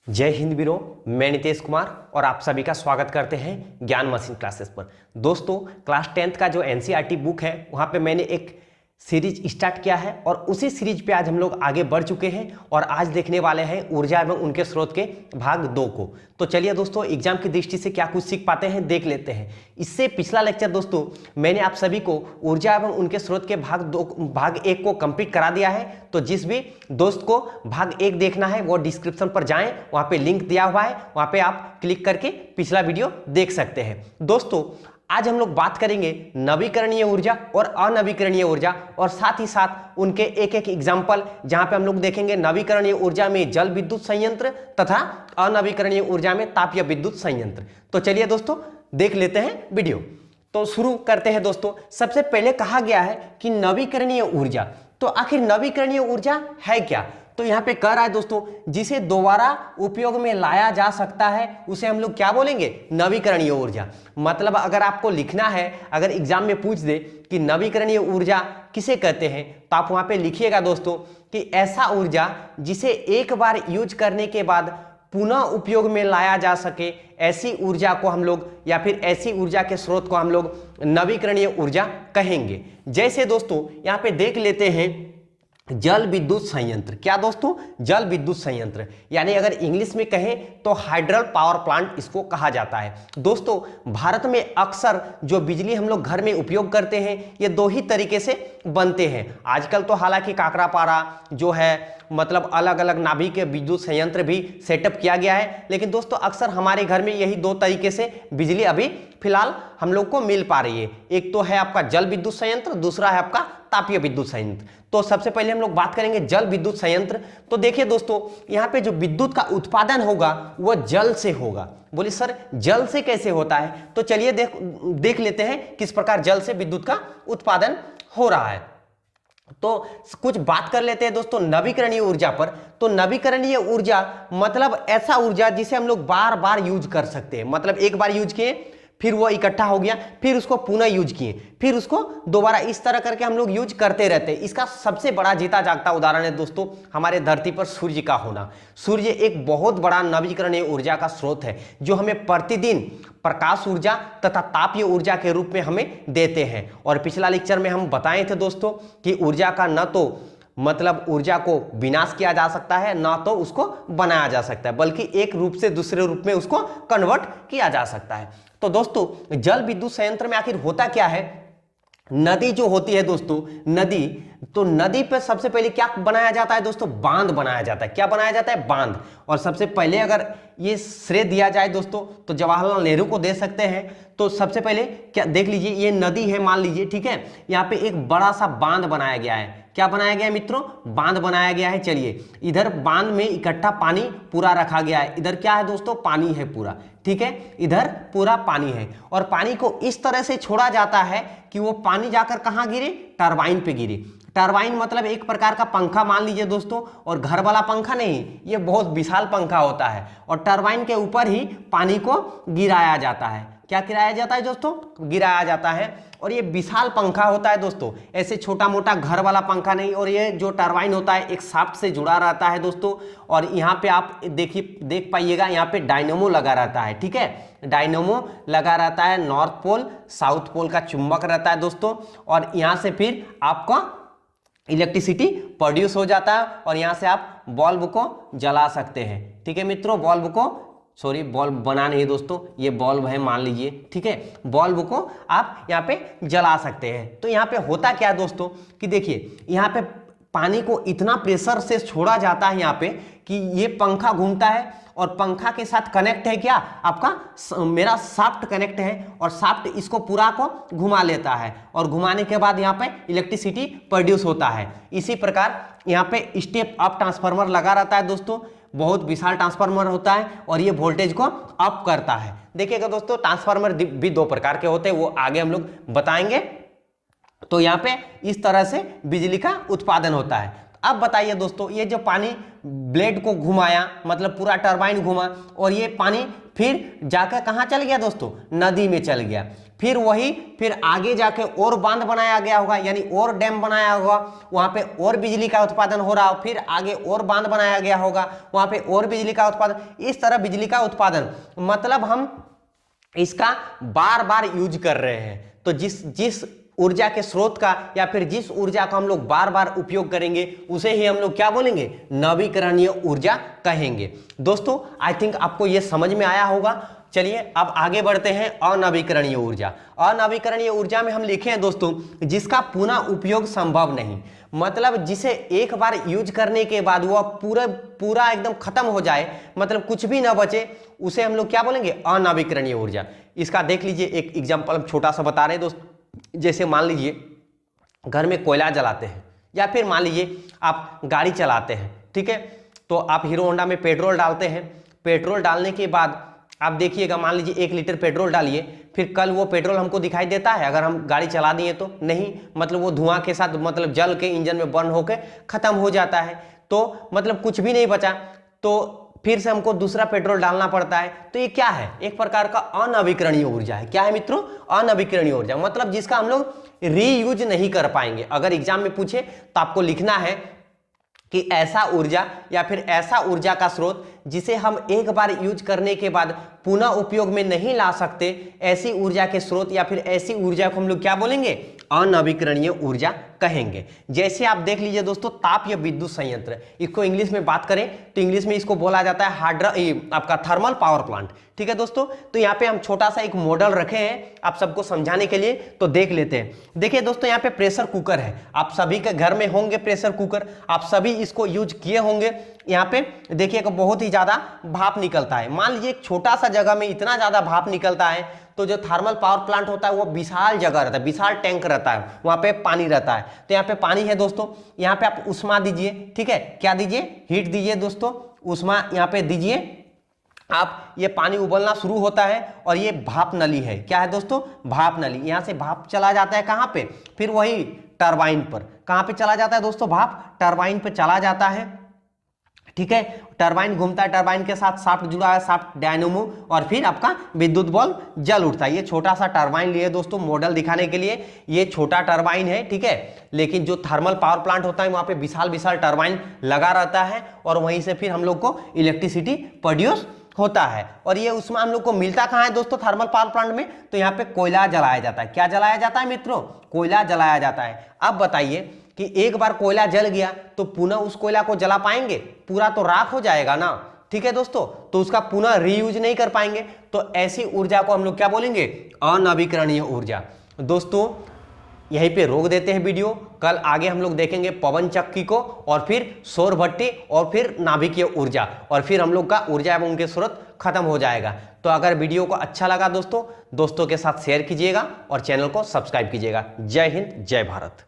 जय हिंद वीरों, मैं नितेश कुमार और आप सभी का स्वागत करते हैं ज्ञान मशीन क्लासेस पर। दोस्तों, क्लास 10th का जो एनसीईआरटी बुक है वहाँ पे मैंने एक सीरीज स्टार्ट किया है और उसी सीरीज पे आज हम लोग आगे बढ़ चुके हैं और आज देखने वाले हैं ऊर्जा एवं उनके स्रोत के भाग 2 को। तो चलिए दोस्तों, एग्जाम की दृष्टि से क्या कुछ सीख पाते हैं देख लेते हैं। इससे पिछला लेक्चर दोस्तों मैंने आप सभी को ऊर्जा एवं उनके स्रोत के भाग 1 को कंप्लीट करा दिया है। तो जिस भी दोस्त को भाग 1 देखना है वो डिस्क्रिप्शन पर जाएं, वहाँ पे लिंक दिया हुआ है, वहाँ पे आप क्लिक करके पिछला वीडियो देख सकते हैं। दोस्तों, आज हम लोग बात करेंगे नवीकरणीय ऊर्जा और अनवीकरणीय ऊर्जा और साथ ही साथ उनके एक एक एग्जाम्पल, जहां पे हम लोग देखेंगे नवीकरणीय ऊर्जा में जल विद्युत संयंत्र तथा अनवीकरणीय ऊर्जा में तापीय विद्युत संयंत्र। तो चलिए दोस्तों देख लेते हैं वीडियो। तो शुरू करते हैं दोस्तों। सबसे पहले कहा गया है कि नवीकरणीय ऊर्जा, तो आखिर नवीकरणीय ऊर्जा है क्या? तो यहाँ पे कह रहा है दोस्तों, जिसे दोबारा उपयोग में लाया जा सकता है उसे हम लोग क्या बोलेंगे? नवीकरणीय ऊर्जा। मतलब अगर आपको लिखना है, अगर एग्जाम में पूछ दे कि नवीकरणीय ऊर्जा किसे कहते हैं, तो आप वहां पे लिखिएगा दोस्तों कि ऐसा ऊर्जा जिसे एक बार यूज करने के बाद पुनः उपयोग में लाया जा सके, ऐसी ऊर्जा को हम लोग या फिर ऐसी ऊर्जा के स्रोत को हम लोग नवीकरणीय ऊर्जा कहेंगे। जैसे दोस्तों यहाँ पे देख लेते हैं जल विद्युत संयंत्र। क्या दोस्तों? जल विद्युत संयंत्र, यानी अगर इंग्लिश में कहें तो हाइड्रल पावर प्लांट इसको कहा जाता है। दोस्तों, भारत में अक्सर जो बिजली हम लोग घर में उपयोग करते हैं ये 2 ही तरीके से बनते हैं। आजकल तो हालांकि काकरापारा जो है, मतलब अलग अलग नाभिक के विद्युत संयंत्र भी सेटअप किया गया है, लेकिन दोस्तों अक्सर हमारे घर में यही 2 तरीके से बिजली अभी फिलहाल हम लोग को मिल पा रही है। एक तो है आपका जल विद्युत संयंत्र, दूसरा है आपका तापीय विद्युत संयंत्र। तो सबसे पहले हम लोग बात करेंगे जल विद्युत संयंत्र। तो देखिए दोस्तों, यहाँ पे जो विद्युत का उत्पादन होगा वह जल से होगा। बोलिए सर जल से कैसे होता है? तो चलिए देख लेते हैं किस प्रकार जल से विद्युत का उत्पादन हो रहा है। तो कुछ बात कर लेते हैं दोस्तों नवीकरणीय ऊर्जा पर। तो नवीकरणीय ऊर्जा मतलब ऐसा ऊर्जा जिसे हम लोग बार बार यूज कर सकते हैं। मतलब एक बार यूज किए, फिर वो इकट्ठा हो गया, फिर उसको पुनः यूज किए, फिर उसको दोबारा, इस तरह करके हम लोग यूज करते रहते हैं। इसका सबसे बड़ा जीता जागता उदाहरण है दोस्तों हमारे धरती पर सूर्य का होना। सूर्य एक बहुत बड़ा नवीकरणीय ऊर्जा का स्रोत है जो हमें प्रतिदिन प्रकाश ऊर्जा तथा तापीय ऊर्जा के रूप में हमें देते हैं। और पिछला लेक्चर में हम बताए थे दोस्तों कि ऊर्जा का न तो मतलब ऊर्जा को विनाश किया जा सकता है, ना तो उसको बनाया जा सकता है, बल्कि एक रूप से दूसरे रूप में उसको कन्वर्ट किया जा सकता है। तो दोस्तों जल विद्युत संयंत्र में आखिर होता क्या है? नदी जो होती है दोस्तों, नदी, तो नदी पे सबसे पहले क्या बनाया जाता है दोस्तों? बांध बनाया जाता है। क्या बनाया जाता है? बांध। और सबसे पहले अगर ये श्रेय दिया जाए दोस्तों तो जवाहरलाल नेहरू को दे सकते हैं। तो सबसे पहले क्या देख लीजिए, ये नदी है मान लीजिए, ठीक है, यहाँ पे एक बड़ा सा बांध बनाया गया है। क्या बनाया गया है मित्रों? बांध बनाया गया है। चलिए, इधर बांध में इकट्ठा पानी पूरा रखा गया है। इधर क्या है दोस्तों? पानी है पूरा, ठीक है, इधर पूरा पानी है। और पानी को इस तरह से छोड़ा जाता है कि वो पानी जाकर कहाँ गिरे? टरबाइन पे गिरे। टरबाइन मतलब एक प्रकार का पंखा मान लीजिए दोस्तों, और घर वाला पंखा नहीं, ये बहुत विशाल पंखा होता है और टरबाइन के ऊपर ही पानी को गिराया जाता है। क्या गिराया जाता है दोस्तों? गिराया जाता है। और ये विशाल पंखा होता है दोस्तों, ऐसे छोटा मोटा घर वाला पंखा नहीं। और ये जो टरबाइन होता है एक शाफ्ट से जुड़ा रहता है दोस्तों। और यहाँ पे आप देख पाइएगा, यहाँ पे डायनेमो लगा रहता है, ठीक है, डायनेमो लगा रहता है। नॉर्थ पोल साउथ पोल का चुंबक रहता है दोस्तों। और यहाँ से फिर आपका इलेक्ट्रिसिटी प्रोड्यूस हो जाता है और यहाँ से आप बल्ब को जला सकते हैं, ठीक है मित्रों। बल्ब बना नहीं दोस्तों, ये बल्ब है मान लीजिए, ठीक है, बल्ब को आप यहाँ पे जला सकते हैं। तो यहाँ पे होता क्या है दोस्तों कि देखिए, यहाँ पे पानी को इतना प्रेशर से छोड़ा जाता है यहाँ पे कि ये पंखा घूमता है और पंखा के साथ कनेक्ट है क्या? आपका मेरा शाफ्ट कनेक्ट है और शाफ्ट इसको पूरा को घुमा लेता है और घुमाने के बाद यहाँ पे इलेक्ट्रिसिटी प्रोड्यूस होता है। इसी प्रकार यहाँ पे स्टेप अप ट्रांसफार्मर लगा रहता है दोस्तों, बहुत विशाल ट्रांसफार्मर होता है और ये वोल्टेज को अप करता है। देखिएगा दोस्तों, ट्रांसफार्मर भी 2 प्रकार के होते हैं, वो आगे हम लोग बताएंगे। तो यहाँ पे इस तरह से बिजली का उत्पादन होता है। अब बताइए दोस्तों, ये जो पानी ब्लेड को घुमाया, मतलब पूरा टरबाइन घुमा और ये पानी फिर जाकर कहाँ चल गया दोस्तों? नदी में चल गया। फिर आगे जाके और बांध बनाया गया होगा, यानी और डैम बनाया होगा, वहां पे और बिजली का उत्पादन हो रहा हो, फिर आगे और बांध बनाया गया होगा, वहां पे और बिजली का उत्पादन, इस तरह बिजली का उत्पादन, मतलब हम इसका बार बार यूज कर रहे हैं। तो जिस ऊर्जा के स्रोत का या फिर जिस ऊर्जा का हम लोग बार बार उपयोग करेंगे उसे ही हम लोग क्या बोलेंगे, नवीकरणीय ऊर्जा कहेंगे। दोस्तों आई थिंक आपको यह समझ में आया होगा। चलिए अब आगे बढ़ते हैं अनवीकरणीय ऊर्जा। अनवीकरणीय ऊर्जा में हम लिखे हैं दोस्तों, जिसका पुनः उपयोग संभव नहीं, मतलब जिसे एक बार यूज करने के बाद वह पूरा एकदम खत्म हो जाए, मतलब कुछ भी ना बचे, उसे हम लोग क्या बोलेंगे, अनवीकरणीय ऊर्जा। इसका देख लीजिए एक एग्जांपल हम छोटा सा बता रहे हैं दोस्तों। जैसे मान लीजिए घर में कोयला जलाते हैं, या फिर मान लीजिए आप गाड़ी चलाते हैं, ठीक है, तो आप हीरो होंडा में पेट्रोल डालते हैं। पेट्रोल डालने के बाद आप देखिएगा, मान लीजिए 1 लीटर पेट्रोल डालिए, फिर कल वो पेट्रोल हमको दिखाई देता है अगर हम गाड़ी चला दिए तो नहीं, मतलब वो धुआं के साथ मतलब जल के इंजन में बर्न होकर खत्म हो जाता है, तो मतलब कुछ भी नहीं बचा, तो फिर से हमको दूसरा पेट्रोल डालना पड़ता है। तो ये क्या है, एक प्रकार का अनवीकरणीय ऊर्जा है। क्या है मित्रों, अनवीकरणीय ऊर्जा, मतलब जिसका हम लोग रीयूज नहीं कर पाएंगे। अगर एग्जाम में पूछे तो आपको लिखना है कि ऐसा ऊर्जा या फिर ऐसा ऊर्जा का स्रोत जिसे हम एक बार यूज करने के बाद पुनः उपयोग में नहीं ला सकते, ऐसी ऊर्जा के स्रोत या फिर ऐसी ऊर्जा को हम लोग क्या बोलेंगे, अनवीकरणीय ऊर्जा कहेंगे। जैसे आप देख लीजिए दोस्तों, ताप या विद्युत संयंत्र, इसको इंग्लिश में बात करें तो इंग्लिश में इसको बोला जाता है आपका थर्मल पावर प्लांट, ठीक है दोस्तों। तो यहाँ पे हम छोटा सा एक मॉडल रखे हैं आप सबको समझाने के लिए, तो देख लेते हैं। देखिए दोस्तों, यहाँ पे प्रेशर कुकर है, आप सभी के घर में होंगे प्रेशर कुकर, आप सभी इसको यूज किए होंगे। यहाँ पे देखिएगा बहुत ही ज्यादा भाप निकलता है। मान लीजिए एक छोटा सा जगह में इतना ज्यादा भाप निकलता है, तो जो थर्मल पावर प्लांट होता है वो विशाल जगह रहता है, विशाल टैंक रहता है, वहां पे पानी रहता है। तो यहाँ पे पानी है दोस्तों, यहाँ पे आप उष्मा दीजिए, ठीक है, क्या दीजिए, हीट दीजिए दोस्तों, उष्मा यहाँ पे दीजिए आप, ये पानी उबलना शुरू होता है और ये भाप नली है। क्या है दोस्तों, भाप नली। यहाँ से भाप चला जाता है कहाँ पे, फिर वही टरबाइन पर। कहाँ पे चला जाता है दोस्तों, भाप टरबाइन पे चला जाता है, ठीक है। टरबाइन घूमता है, टरबाइन के साथ शाफ्ट जुड़ा है, शाफ्ट डायनेमो, और फिर आपका विद्युत बल्ब जल उठता है। ये छोटा सा टरबाइन लिए दोस्तों मॉडल दिखाने के लिए, ये छोटा टरबाइन है, ठीक है, लेकिन जो थर्मल पावर प्लांट होता है वहां पे विशाल विशाल टरबाइन लगा रहता है और वहीं से फिर हम लोग को इलेक्ट्रिसिटी प्रोड्यूस होता है। और ये उसमें हम लोग को मिलता कहाँ है दोस्तों, थर्मल पावर प्लांट में, तो यहाँ पे कोयला जलाया जाता है। क्या जलाया जाता है मित्रों, कोयला जलाया जाता है। अब बताइए कि एक बार कोयला जल गया तो पुनः उस कोयला को जला पाएंगे, पूरा तो राख हो जाएगा ना, ठीक है दोस्तों, तो उसका पुनः रीयूज नहीं कर पाएंगे। तो ऐसी ऊर्जा को हम लोग क्या बोलेंगे, अनवीकरणीय ऊर्जा। दोस्तों यहीं पे रोक देते हैं वीडियो, कल आगे हम लोग देखेंगे पवन चक्की को, और फिर सौर भट्टी, और फिर नाभिकीय ऊर्जा, और फिर हम लोग का ऊर्जा एवं उनके स्रोत खत्म हो जाएगा। तो अगर वीडियो को अच्छा लगा दोस्तों के साथ शेयर कीजिएगा और चैनल को सब्सक्राइब कीजिएगा। जय हिंद, जय भारत।